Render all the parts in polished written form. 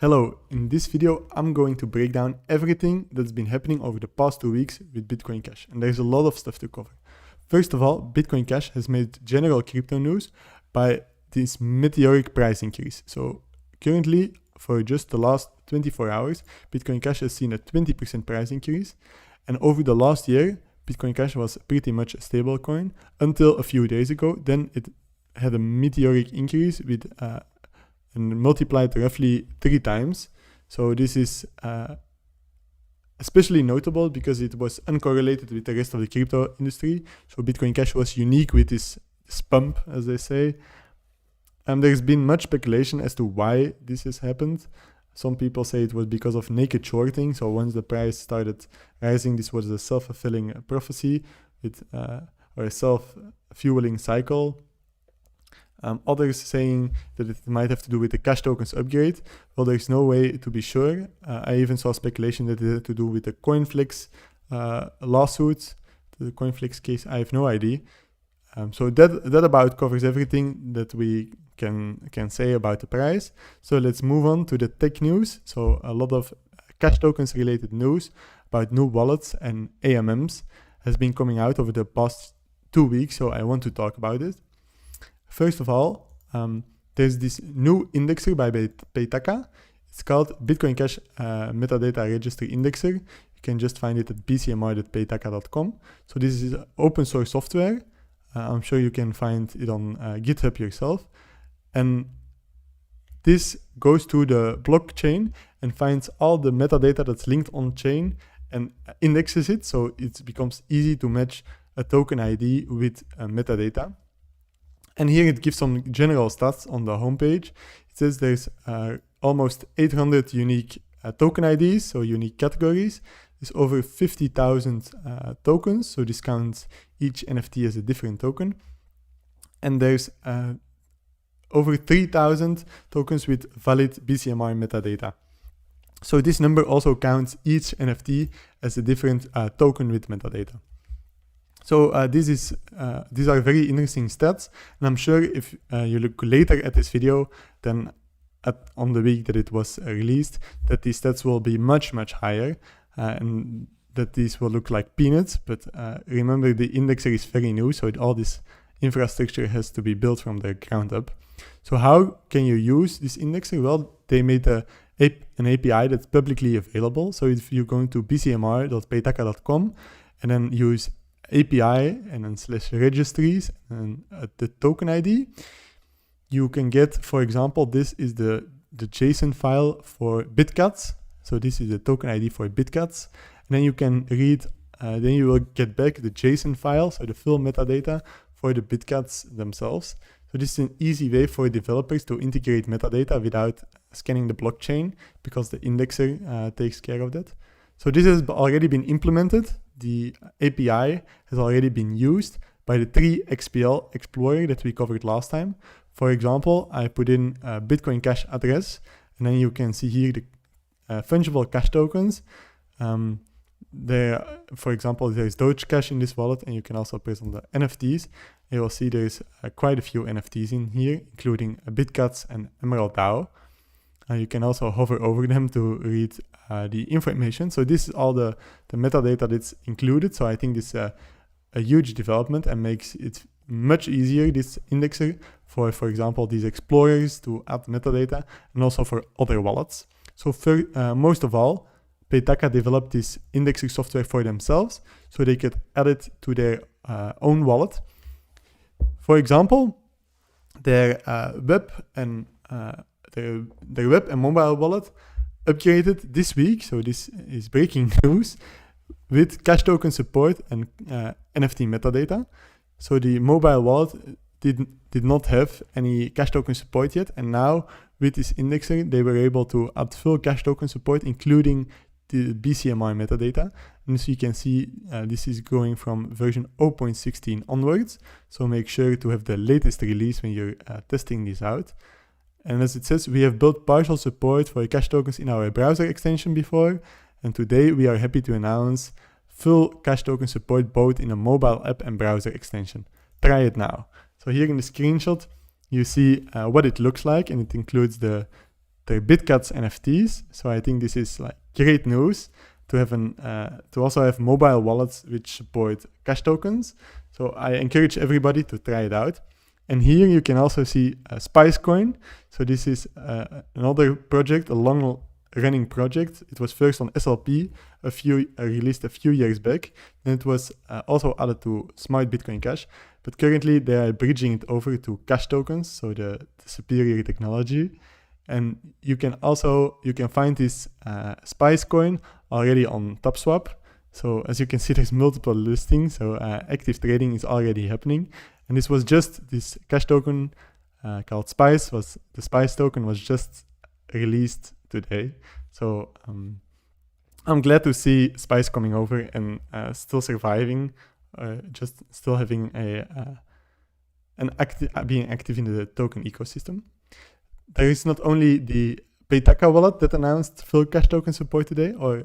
Hello, in this video I'm going to break down everything that's been happening over the past 2 weeks with Bitcoin Cash, and there's a lot of stuff to cover. First of all, Bitcoin Cash has made general crypto news by this meteoric price increase. So currently, for just the last 24 hours, Bitcoin Cash has seen a 20% price increase, and over the last year, Bitcoin Cash was pretty much a stable coin until a few days ago. Then it had a meteoric increase with and multiplied roughly 3 times. So this is especially notable because it was uncorrelated with the rest of the crypto industry. So Bitcoin Cash was unique with this pump, as they say. There's been much speculation as to why this has happened. Some people say it was because of naked shorting. So once the price started rising, this was a self-fulfilling prophecy with or a self-fueling cycle. Others saying that it might have to do with the cash tokens upgrade. Well, there's no way to be sure. I even saw speculation that it had to do with the CoinFlix lawsuit, the CoinFlix case. I have no idea. So that about covers everything that we can say about the price. So let's move on to the tech news. So a lot of cash tokens related news about new wallets and AMMs has been coming out over the past 2 weeks. So I want to talk about it. First of all, there's this new indexer by Metadata. It's called Bitcoin Cash Metadata Register Indexer. You can just find it at bcmr.metadata.com. So this is open source software. I'm sure you can find it on GitHub yourself. And this goes to the blockchain and finds all the metadata that's linked on chain and indexes it. So it becomes easy to match a token ID with metadata. And here it gives some general stats on the homepage. It says there's almost 800 unique token IDs, so unique categories. There's over 50,000 tokens, so this counts each NFT as a different token. And there's over 3,000 tokens with valid BCMR metadata. So this number also counts each NFT as a different token with metadata. So these are very interesting stats, and I'm sure if you look later at this video than on the week that it was released, that these stats will be much higher, and that these will look like peanuts. But remember, the indexer is very new, so all this infrastructure has to be built from the ground up. So how can you use this indexer? Well, they made an API that's publicly available. So if you go to bcmr.metadata.com and then use API and then /registries and the token ID, you can get, for example, this is the JSON file for Bitcats. So this is the token ID for Bitcats. And then you can read, then you will get back the JSON file, so the full metadata for the Bitcats themselves. So this is an easy way for developers to integrate metadata without scanning the blockchain, because the indexer takes care of that. So this has already been implemented. The API has already been used by the 3XPL Explorer that we covered last time. For example, I put in a Bitcoin Cash address, and then you can see here the fungible cash tokens. For example, there's Doge Cash in this wallet, and you can also press on the NFTs. You will see there's quite a few NFTs in here, including Bitcats and Emerald DAO. You can also hover over them to read the information. So this is all the metadata that's included. So I think this is a huge development and makes it much easier, this indexer, for example, these explorers to add metadata, and also for other wallets. So most of all, Metadata developed this indexing software for themselves so they could add it to their own wallet. For example, their web and mobile wallet upgraded this week, so this is breaking news, with cash token support and NFT metadata. So the mobile wallet did not have any cash token support yet, and now with this indexer they were able to add full cash token support, including the BCMR metadata. And as you can see, this is going from version 0.16 onwards, so make sure to have the latest release when you're testing this out. And as it says, we have built partial support for cash tokens in our browser extension before, and today we are happy to announce full cash token support both in a mobile app and browser extension. Try it now. So here in the screenshot, you see what it looks like, and it includes the their BitCats NFTs. So I think this is like great news to have to also have mobile wallets which support cash tokens. So I encourage everybody to try it out. And here you can also see Spicecoin. So this is another project, a long-running project. It was first on SLP, released a few years back. Then it was also added to Smart Bitcoin Cash. But currently they are bridging it over to cash tokens, so the superior technology. And you can find this Spicecoin already on TopSwap. So as you can see, there's multiple listings. So active trading is already happening. And this was just this cash token called Spice. The Spice token was just released today. So I'm glad to see Spice coming over and still surviving, just still having being active in the token ecosystem. There is not only the Metadata wallet that announced full cash token support today, or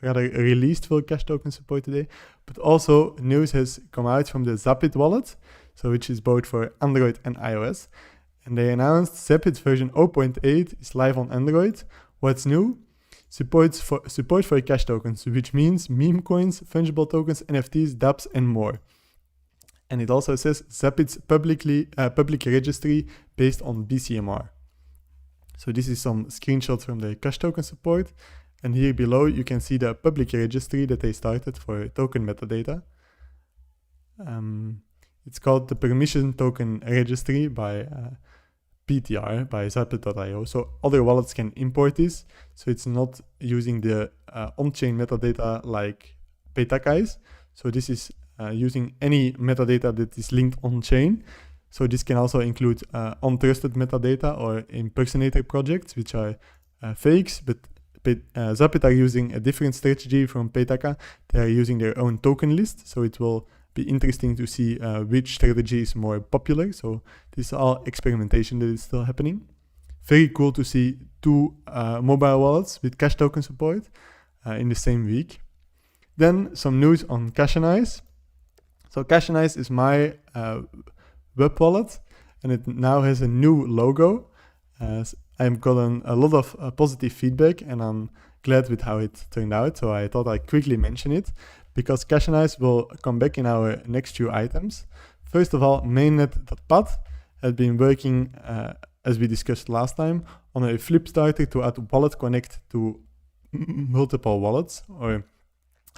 rather released full cash token support today, but also news has come out from the Zapit wallet, so which is both for Android and iOS. And they announced Zapit version 0.8 is live on Android. What's new? Support for cash tokens, which means meme coins, fungible tokens, NFTs, dApps, and more. And it also says Zapit's public registry based on BCMR. So this is some screenshots from the cash token support. And here below, you can see the public registry that they started for token metadata. It's called the Permission Token Registry by PTR, by Zapit.io. So other wallets can import this. So it's not using the on-chain metadata like Metadata is. So this is using any metadata that is linked on-chain. So this can also include untrusted metadata or impersonator projects, which are fakes, but Zapit are using a different strategy from Metadata. They are using their own token list, so it will be interesting to see which strategy is more popular. So this is all experimentation that is still happening. Very cool to see two mobile wallets with cash token support in the same week. Then some news on CashTokens. So CashTokens is my web wallet, and it now has a new logo. I've gotten a lot of positive feedback, and I'm glad with how it turned out. So I thought I'd quickly mention it because CashTokens will come back in our next few items. First of all, mainnet.pad has been working, as we discussed last time, on a flip starter to add wallet connect to multiple wallets, or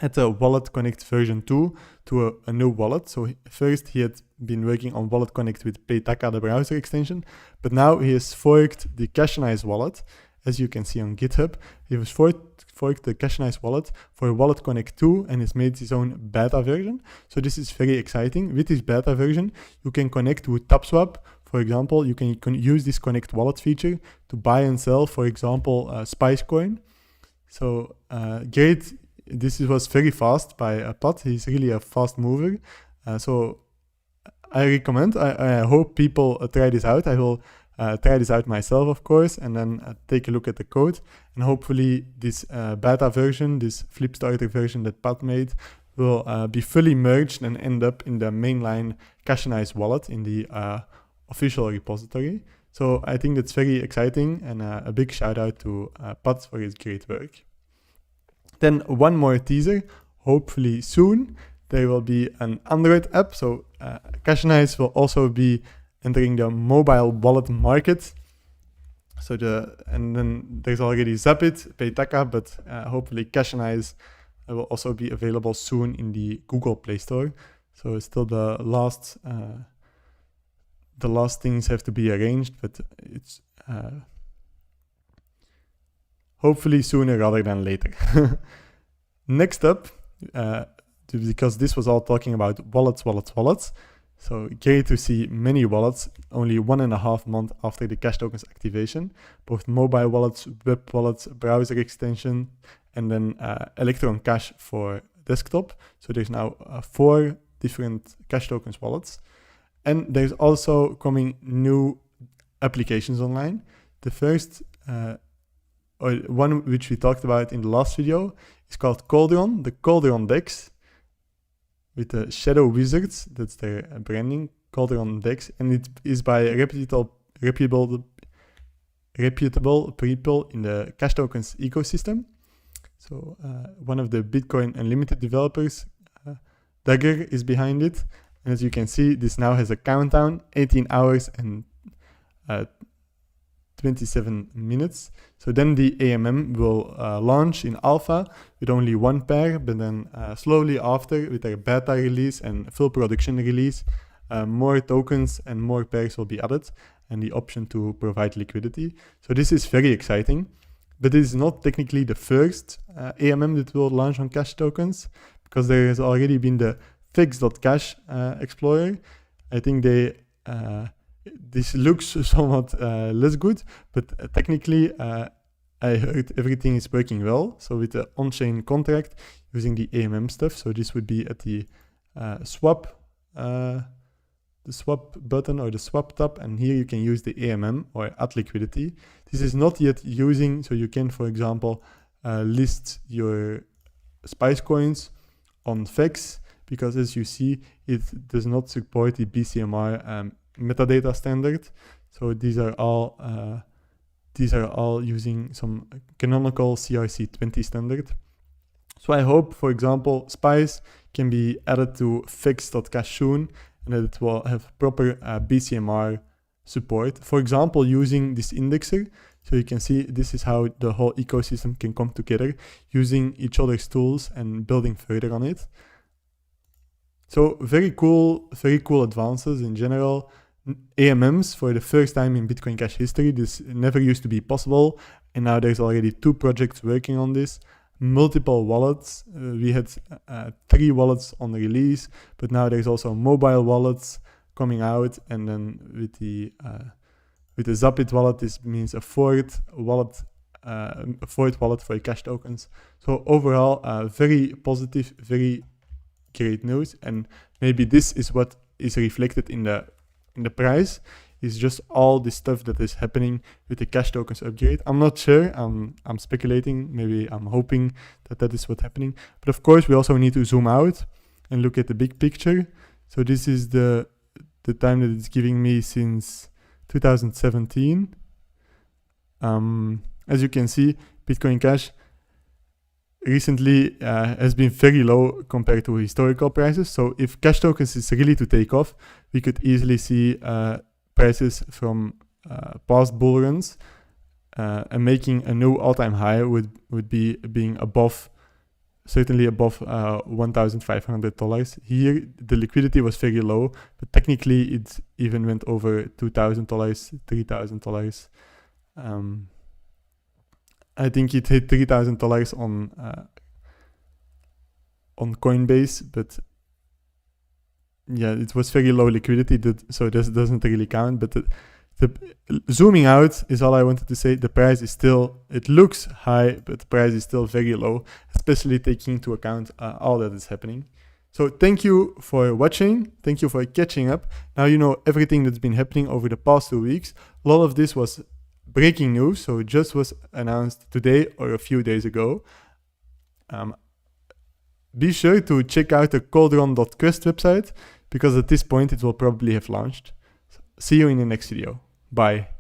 at a wallet connect version 2 to a new wallet. So first he had been working on wallet connect with Metadata, the browser extension, but now he has forked the CashTokens wallet. As you can see on GitHub, he has forked the CashTokens wallet for wallet connect 2 and has made his own beta version. So this is very exciting. With this beta version, you can connect with TopSwap. For example, you can use this connect wallet feature to buy and sell, for example, Spicecoin. So great. This was very fast by Pat. He's really a fast mover. So I recommend, I hope people try this out. I will try this out myself, of course, and then take a look at the code. And hopefully this beta version, this flip starter version that Pat made, will be fully merged and end up in the mainline CashTokens wallet in the official repository. So I think that's very exciting, and a big shout out to Pat for his great work. Then one more teaser, hopefully soon, there will be an Android app. So CashTokens will also be entering the mobile wallet market. So and then there's already Zapit, Metadata, but hopefully CashTokens will also be available soon in the Google Play Store. So still the last things have to be arranged, but it's hopefully sooner rather than later. Next up, because this was all talking about wallets. So great to see many wallets only 1.5 months after the cash tokens activation, both mobile wallets, web wallets, browser extension, and then Electron Cash for desktop. So there's now 4 different cash tokens wallets. And there's also coming new applications online. The first or one which we talked about in the last video is called Cauldron, the Cauldron DEX, with the Shadow Wizards. That's their branding, Cauldron DEX, and it is by reputable reputable people in the CashTokens ecosystem. So one of the Bitcoin Unlimited developers, Dagger, is behind it. And as you can see, this now has a countdown, 18 hours and 27 minutes. So then the AMM will launch in alpha with only one pair, but then slowly after, with a beta release and full production release, more tokens and more pairs will be added, and the option to provide liquidity. So this is very exciting, but it is not technically the first AMM that will launch on CashTokens, because there has already been the Fex.cash explorer. I think this looks somewhat less good, but technically I heard everything is working well. So with the on-chain contract using the AMM stuff, so this would be at the swap button or the swap tab, and here you can use the AMM or add liquidity. This is not yet using, so you can, for example, list your Spice coins on Fex, because as you see, it does not support the BCMR metadata standard. So these are all using some canonical CRC20 standard. So I hope, for example, Spice can be added to Fex.cash soon, and that it will have proper BCMR support. For example, using this indexer. So you can see this is how the whole ecosystem can come together, using each other's tools and building further on it. So very cool advances in general. AMMs for the first time in Bitcoin Cash history. This never used to be possible, and now there's already 2 projects working on this. Multiple wallets. We had 3 wallets on release, but now there's also mobile wallets coming out, and then with the Zapit wallet, this means a fourth wallet for cash tokens. So overall, very positive, very great news, and maybe this is what is reflected in the price, is just all the stuff that is happening with the cash tokens upgrade. I'm not sure, I'm speculating, maybe I'm hoping that is what's happening. But of course, we also need to zoom out and look at the big picture. So this is the time that it's giving me since 2017. As you can see, Bitcoin Cash recently has been very low compared to historical prices. So if cash tokens is really to take off, we could easily see prices from past bull runs, and making a new all-time high would be being certainly above $1,500. Here the liquidity was very low, but technically it even went over $2,000, $3,000. I think it hit $3,000 on Coinbase, but yeah, it was very low liquidity, so this doesn't really count. But the zooming out is all I wanted to say. The price is still, it looks high, but the price is still very low, especially taking into account all that is happening. So thank you for watching. Thank you for catching up. Now you know everything that's been happening over the past 2 weeks. A lot of this was breaking news, so it just was announced today or a few days ago. Be sure to check out the Cauldron.quest website, because at this point it will probably have launched. See you in the next video. Bye.